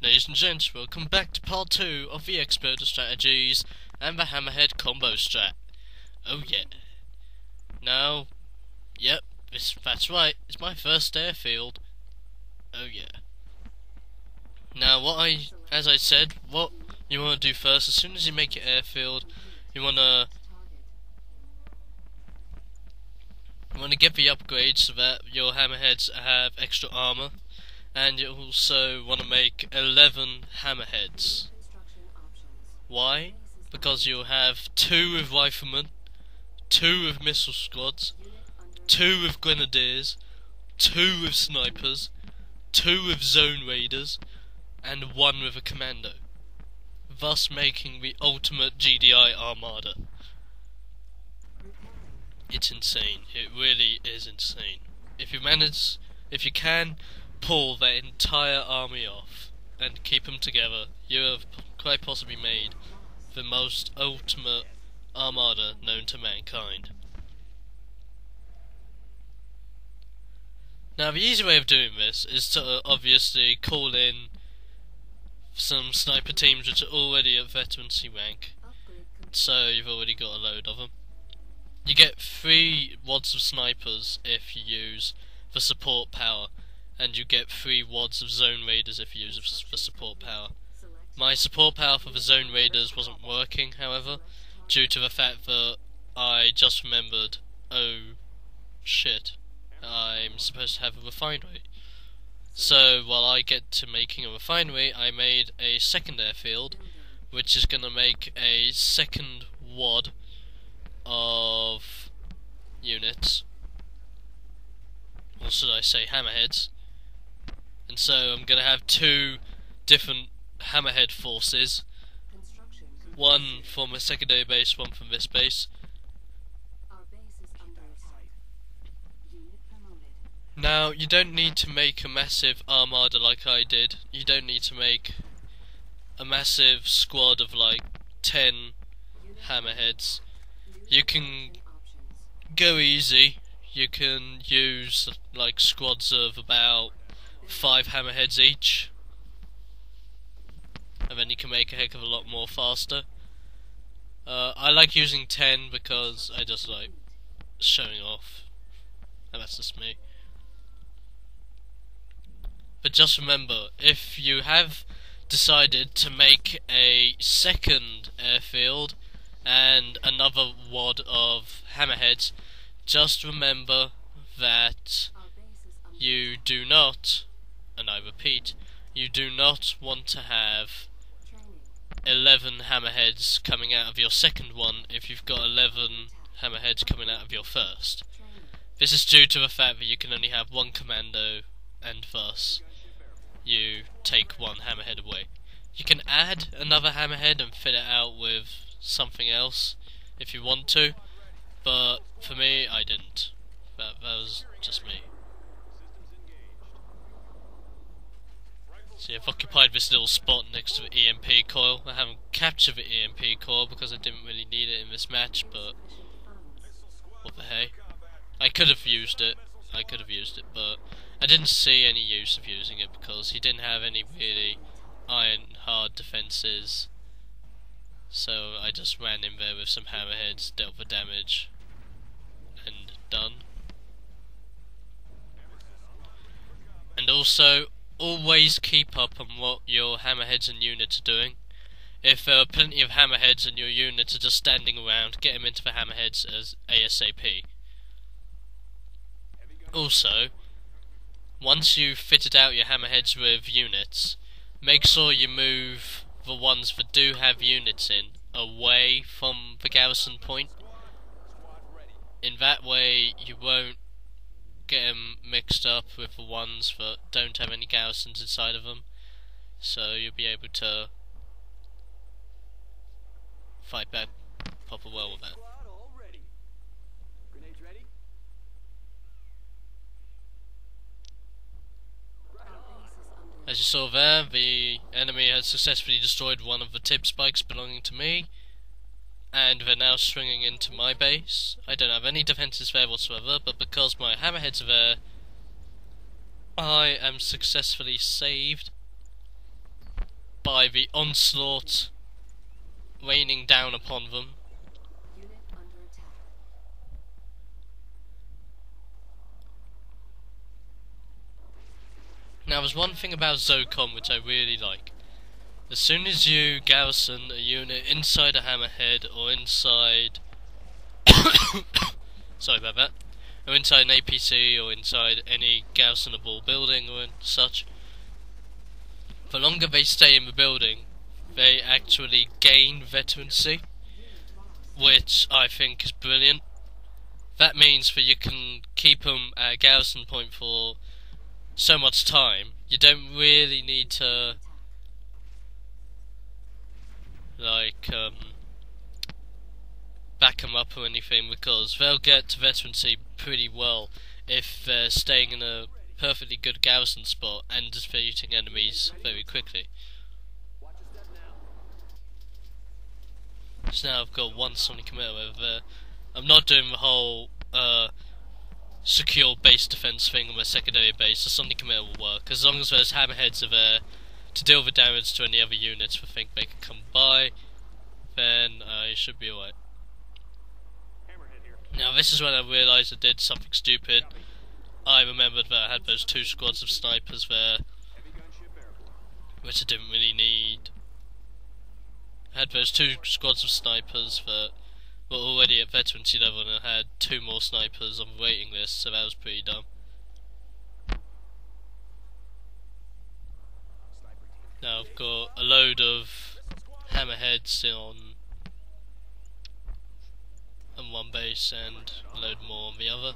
Ladies and gents, welcome back to part 2 of the Expert Strategies and the Hammerhead combo strat. Oh yeah. Now, yep, that's right, it's my first airfield. Oh yeah. Now as I said, what you want to do first, as soon as you make your airfield, you want to get the upgrades so that your Hammerheads have extra armor. And you also want to make 11 Hammerheads. Why? Because you'll have 2 with riflemen, 2 with missile squads, 2 with grenadiers, 2 with snipers, 2 with zone raiders, and 1 with a commando. Thus making the ultimate GDI armada. It's insane. It really is insane. If you can pull their entire army off and keep them together, you have quite possibly made the most ultimate armada known to mankind. Now the easy way of doing this is to obviously call in some sniper teams which are already at veterancy rank, so you've already got a load of them. You get 3 wads of snipers if you use the support power, and you get 3 wads of zone raiders if you use the support power. My support power for the zone raiders wasn't working, however, due to the fact that I just remembered, oh shit, I'm supposed to have a refinery. So while I get to making a refinery, I made a second airfield, which is going to make a second wad of units, or should I say hammerheads. And so I'm going to have 2 different hammerhead forces, one from a secondary base, one from this base. Now you don't need to make a massive armada like I did. You don't need to make a massive squad of like 10 hammerheads. You can go easy. You can use like squads of about 5 hammerheads each, and then you can make a heck of a lot more faster. I like using 10 because I just like showing off, and that's just me. But just remember, if you have decided to make a second airfield and another wad of hammerheads, just remember that you do not, and I repeat, you do not want to have 11 hammerheads coming out of your second one if you've got 11 hammerheads coming out of your first. This is due to the fact that you can only have 1 commando, and thus you take 1 hammerhead away. You can add another hammerhead and fit it out with something else if you want to, but for me I didn't. That was just me. See, I've occupied this little spot next to the EMP coil. I haven't captured the EMP coil because I didn't really need it in this match, but what the hey. I could have used it, but I didn't see any use of using it because he didn't have any really iron hard defences. So I just ran in there with some hammerheads, dealt the damage, and done. And also, always keep up on what your hammerheads and units are doing. If there are plenty of hammerheads and your units are just standing around, get them into the hammerheads as ASAP. Also, once you've fitted out your hammerheads with units, make sure you move the ones that do have units in away from the garrison point. In that way you won't get them mixed up with the ones that don't have any garrisons inside of them, so you'll be able to fight back proper well with that. As you saw there, the enemy has successfully destroyed one of the tib spikes belonging to me, and they're now swinging into my base. I don't have any defences there whatsoever, but because my hammerheads are there, I am successfully saved. by the onslaught raining down upon them. Now there's one thing about Zocom which I really like. As soon as you garrison a unit inside a Hammerhead or inside sorry about that, or inside an APC or inside any garrisonable building or such, the longer they stay in the building, they actually gain veterancy, which I think is brilliant. That means that you can keep them at a garrison point for so much time. You don't really need to back them up or anything, because they'll get to veterancy pretty well if they're staying in a perfectly good garrison spot and defeating enemies very quickly. So now I've got one Sonic commander over there. I'm not doing the whole secure base defense thing on my secondary base. The Sonic commander will work as long as those Hammerheads are there to deal with damage to any other units who think they can come by. Then I should be alright. Now this is when I realised I did something stupid. I remembered that I had those 2 squads of snipers there, which I didn't really need. I had those 2 squads of snipers that were already at veterancy level, and I had 2 more snipers on the waiting list, so that was pretty dumb. Now I've got a load of Hammerheads on one base and a load more on the other.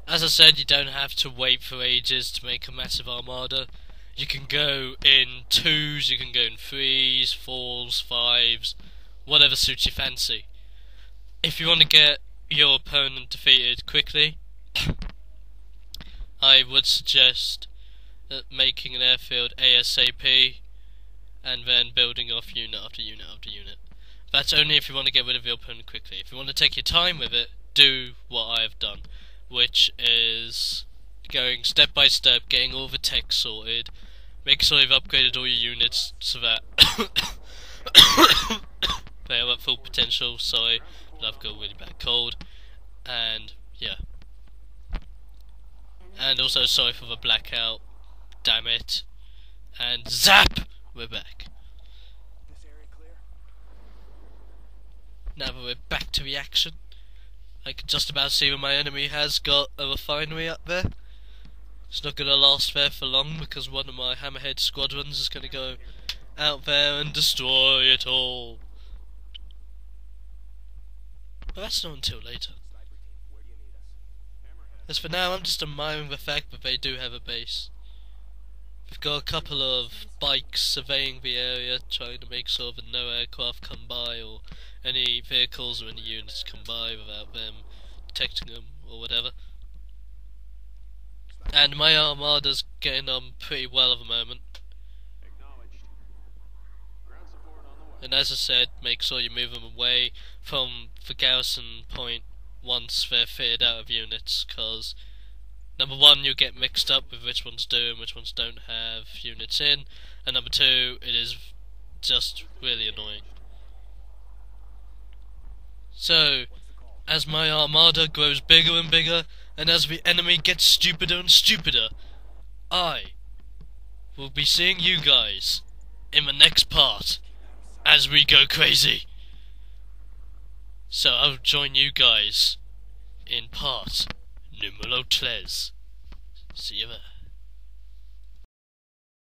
As I said, you don't have to wait for ages to make a massive armada. You can go in 2s, you can go in 3s, 4s, 5s, whatever suits your fancy. If you want to get your opponent defeated quickly, I would suggest making an airfield ASAP and then building off unit after unit after unit. That's only if you want to get rid of your opponent quickly. If you want to take your time with it, do what I have done, which is going step by step, getting all the tech sorted, make sure you've upgraded all your units so that they are at full potential. Sorry, but I've got a really bad cold, and yeah. And also sorry for the blackout, damn it. And zap! We're back. Now that we're back to the action, I can just about see where my enemy has got a refinery up there. It's not going to last there for long because one of my Hammerhead squadrons is going to go out there and destroy it all. But that's not until later. As for now, I'm just admiring the fact that they do have a base. We've got a couple of bikes surveying the area, trying to make sure that no aircraft come by or any vehicles or any units come by without them detecting them or whatever. And my armada's getting on pretty well at the moment. And as I said, make sure you move them away from the garrison point once they're fitted out of units, because number 1, you'll get mixed up with which ones do and which ones don't have units in, and number 2, it is just really annoying. So, as my armada grows bigger and bigger, and as the enemy gets stupider and stupider, I will be seeing you guys in the next part as we go crazy. So I'll join you guys in part numero 3. See you there.